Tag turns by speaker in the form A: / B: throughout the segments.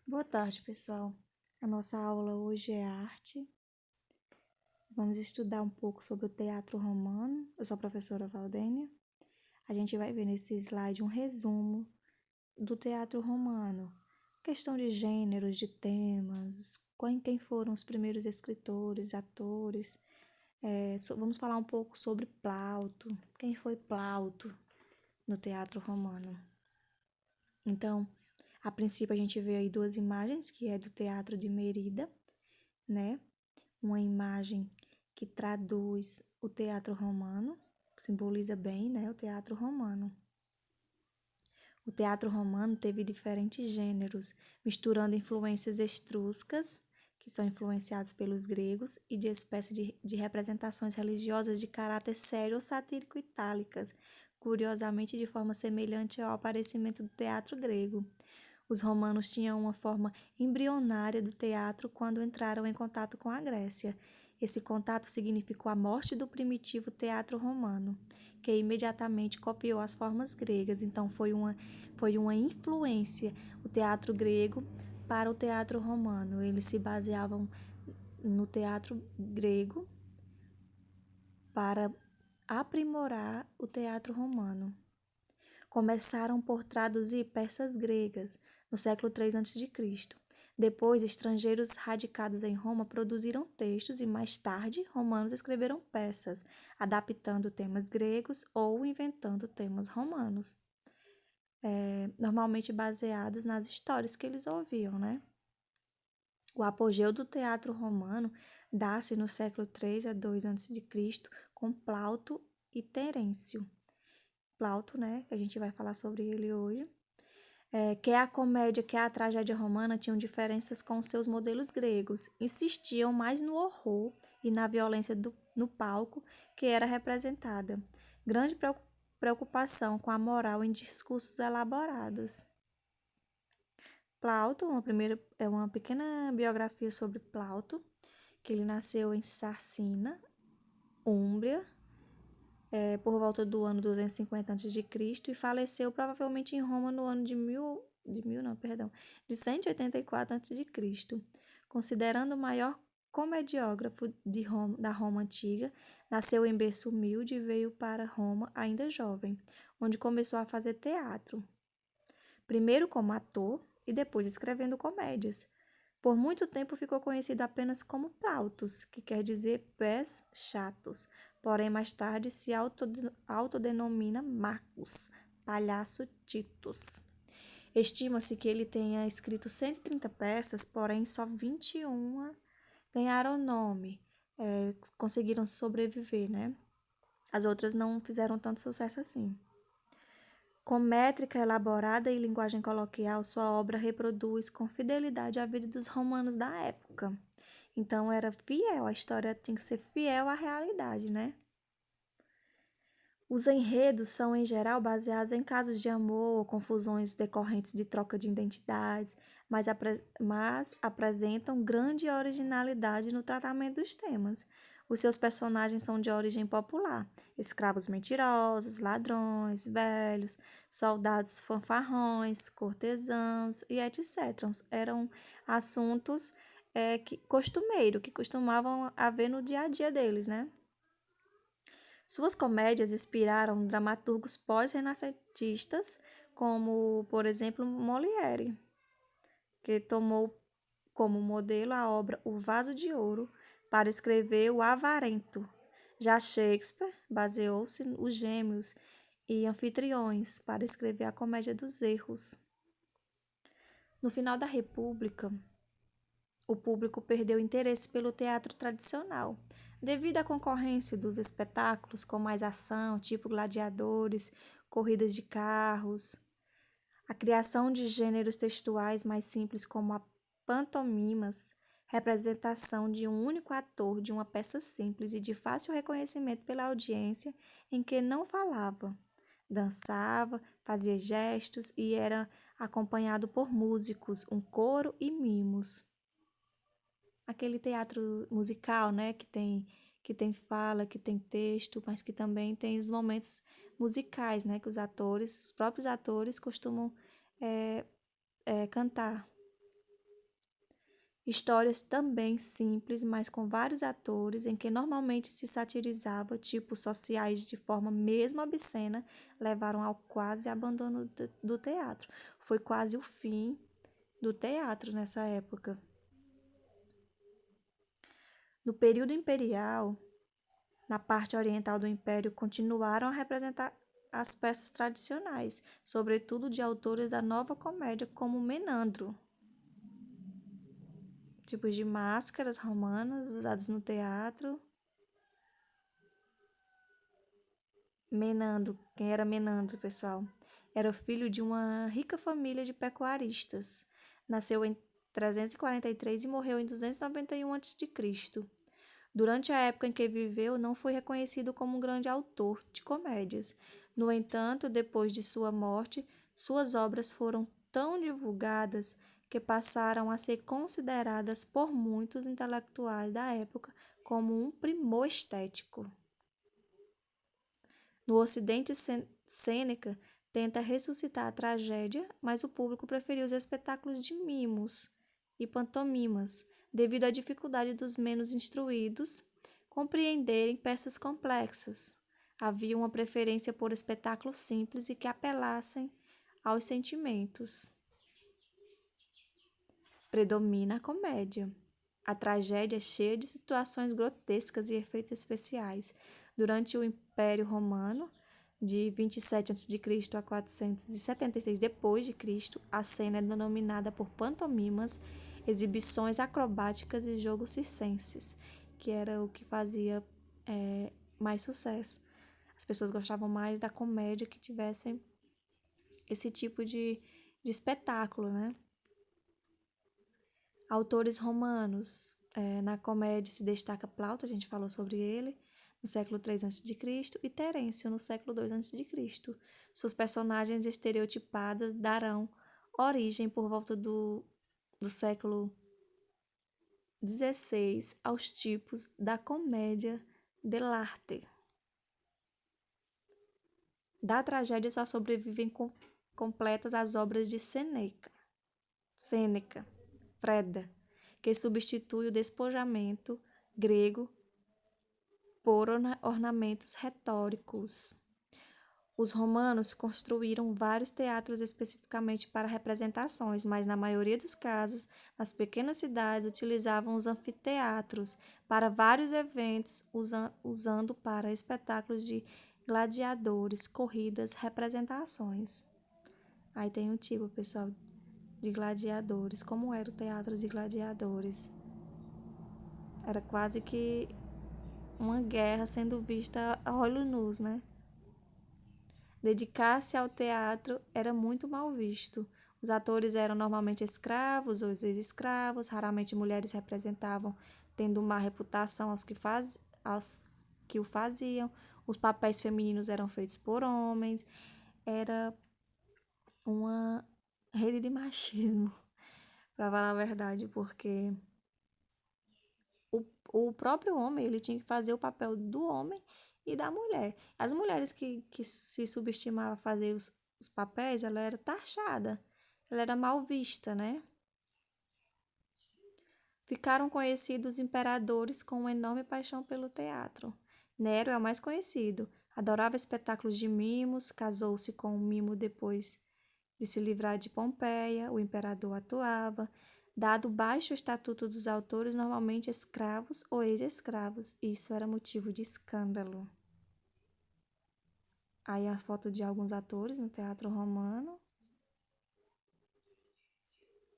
A: Boa tarde, pessoal. A nossa aula hoje é arte. Vamos estudar um pouco sobre o teatro romano. Eu sou a professora Valdênia. A gente vai ver nesse slide um resumo do teatro romano. Questão de gêneros, de temas, quem foram os primeiros escritores, atores. Vamos falar um pouco sobre Plauto. Quem foi Plauto no teatro romano? Então, a princípio a gente vê aí duas imagens, que é do Teatro de Merida, né? Uma imagem que traduz o teatro romano, simboliza bem, né, o teatro romano. O teatro romano teve diferentes gêneros, misturando influências etruscas, que são influenciados pelos gregos, e de espécie de representações religiosas de caráter sério ou satírico itálicas, curiosamente de forma semelhante ao aparecimento do teatro grego. Os romanos tinham uma forma embrionária do teatro quando entraram em contato com a Grécia. Esse contato significou a morte do primitivo teatro romano, que imediatamente copiou as formas gregas. Então, foi uma influência o teatro grego para o teatro romano. Eles se baseavam no teatro grego para aprimorar o teatro romano. Começaram por traduzir peças gregas no século III a.C. Depois, estrangeiros radicados em Roma produziram textos e, mais tarde, romanos escreveram peças, adaptando temas gregos ou inventando temas romanos, normalmente baseados nas histórias que eles ouviam, né? O apogeu do teatro romano dá-se no século III a II a.C. com Plauto e Terêncio. Plauto, né, que a gente vai falar sobre ele hoje, quer a comédia, quer a tragédia romana tinham diferenças com seus modelos gregos, insistiam mais no horror e na violência no palco que era representada. Grande preocupação com a moral em discursos elaborados. Plauto, uma pequena biografia sobre Plauto, que ele nasceu em Sarsina, Úmbria, por volta do ano 250 a.C. e faleceu provavelmente em Roma no ano de 184 a.C. Considerando o maior comediógrafo da Roma antiga, nasceu em berço humilde e veio para Roma ainda jovem, onde começou a fazer teatro, primeiro como ator e depois escrevendo comédias. Por muito tempo ficou conhecido apenas como Plautus, que quer dizer pés chatos, porém mais tarde se autodenomina Marcus, palhaço Titus. Estima-se que ele tenha escrito 130 peças, porém só 21 ganharam nome, conseguiram sobreviver, né? As outras não fizeram tanto sucesso assim. Com métrica elaborada e linguagem coloquial, sua obra reproduz com fidelidade a vida dos romanos da época. Então, era fiel, a história tinha que ser fiel à realidade, né? Os enredos são, em geral, baseados em casos de amor ou confusões decorrentes de troca de identidades, mas apresentam grande originalidade no tratamento dos temas. Os seus personagens são de origem popular: escravos mentirosos, ladrões, velhos, soldados fanfarrões, cortesãos e etc. Eram assuntos que costumavam haver no dia a dia deles, né? Suas comédias inspiraram dramaturgos pós-renascentistas, como, por exemplo, Molière, que tomou como modelo a obra O Vaso de Ouro para escrever O Avarento. Já Shakespeare baseou-se nos Gêmeos e Anfitriões para escrever a Comédia dos Erros. No final da República, o público perdeu interesse pelo teatro tradicional, devido à concorrência dos espetáculos com mais ação, tipo gladiadores, corridas de carros. A criação de gêneros textuais mais simples, como a pantomimas, representação de um único ator de uma peça simples e de fácil reconhecimento pela audiência, em que não falava, dançava, fazia gestos e era acompanhado por músicos, um coro e mimos. Aquele teatro musical, né, que tem fala, que tem texto, mas que também tem os momentos musicais, né, que os próprios atores costumam cantar. Histórias também simples, mas com vários atores, em que normalmente se satirizava tipos sociais de forma mesmo obscena, levaram ao quase abandono do teatro. Foi quase o fim do teatro nessa época. No período imperial, na parte oriental do império, continuaram a representar as peças tradicionais, sobretudo de autores da nova comédia, como Menandro. Tipos de máscaras romanas usadas no teatro. Menandro, quem era Menandro, pessoal? Era filho de uma rica família de pecuaristas. Nasceu em 343 e morreu em 291 a.C. Durante a época em que viveu, não foi reconhecido como um grande autor de comédias. No entanto, depois de sua morte, suas obras foram tão divulgadas que passaram a ser consideradas por muitos intelectuais da época como um primor estético. No Ocidente, Sêneca tenta ressuscitar a tragédia, mas o público preferiu os espetáculos de mimos e pantomimas, devido à dificuldade dos menos instruídos compreenderem peças complexas. Havia uma preferência por espetáculos simples e que apelassem aos sentimentos. Predomina a comédia. A tragédia é cheia de situações grotescas e efeitos especiais. Durante o Império Romano, de 27 a.C. a 476 d.C., a cena é denominada por pantomimas, exibições acrobáticas e jogos circenses, que era o que fazia mais sucesso. As pessoas gostavam mais da comédia que tivessem esse tipo de espetáculo, né? Autores romanos. Na comédia se destaca Plauto, a gente falou sobre ele, no século III a.C., e Terêncio, no século II a.C. Suas personagens estereotipadas darão origem, por volta do século XVI, aos tipos da comédia dell'arte. Da tragédia só sobrevivem completas as obras de Sêneca, Freda, que substitui o despojamento grego por ornamentos retóricos. Os romanos construíram vários teatros especificamente para representações, mas na maioria dos casos, nas pequenas cidades utilizavam os anfiteatros para vários eventos, usando para espetáculos de gladiadores, corridas, representações. Aí tem um tipo, pessoal, de gladiadores. Como era o teatro de gladiadores? Era quase que uma guerra sendo vista a olho nus, né? Dedicar-se ao teatro era muito mal visto. Os atores eram normalmente escravos ou ex-escravos, raramente mulheres representavam, tendo má reputação aos que o faziam. Os papéis femininos eram feitos por homens. Era uma rede de machismo, para falar a verdade, porque o próprio homem ele tinha que fazer o papel do homem e da mulher. As mulheres que se subestimavam a fazer os papéis, ela era taxada, ela era mal vista, né? Ficaram conhecidos imperadores com uma enorme paixão pelo teatro. Nero é o mais conhecido. Adorava espetáculos de mimos, casou-se com um mimo depois de se livrar de Pompeia, o imperador atuava. Dado o baixo estatuto dos autores, normalmente escravos ou ex-escravos, isso era motivo de escândalo. Aí a foto de alguns atores no teatro romano.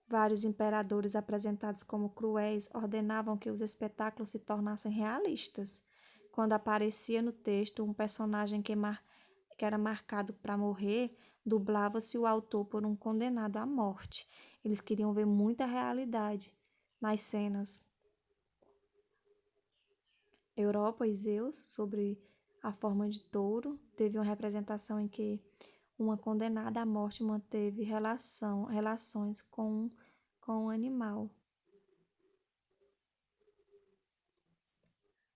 A: Vários imperadores apresentados como cruéis ordenavam que os espetáculos se tornassem realistas. Quando aparecia no texto um personagem que era marcado para morrer, dublava-se o autor por um condenado à morte. Eles queriam ver muita realidade nas cenas. Europa e Zeus, sobre a forma de touro, teve uma representação em que uma condenada à morte manteve relações com um animal.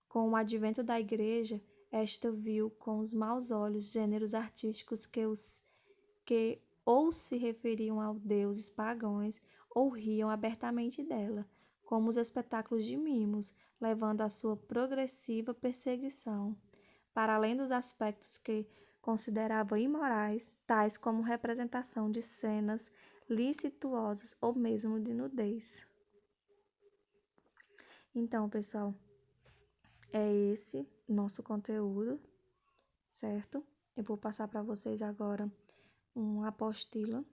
A: Com o advento da igreja, esta viu com os maus olhos gêneros artísticos que ou se referiam a deuses pagãos ou riam abertamente dela. como os espetáculos de mimos, levando à sua progressiva perseguição, para além dos aspectos que considerava imorais, tais como representação de cenas licituosas ou mesmo de nudez. Então, pessoal, é esse nosso conteúdo, certo? Eu vou passar para vocês agora uma apostila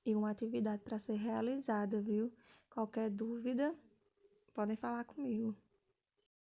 A: e uma atividade para ser realizada, viu? Qualquer dúvida, podem falar comigo.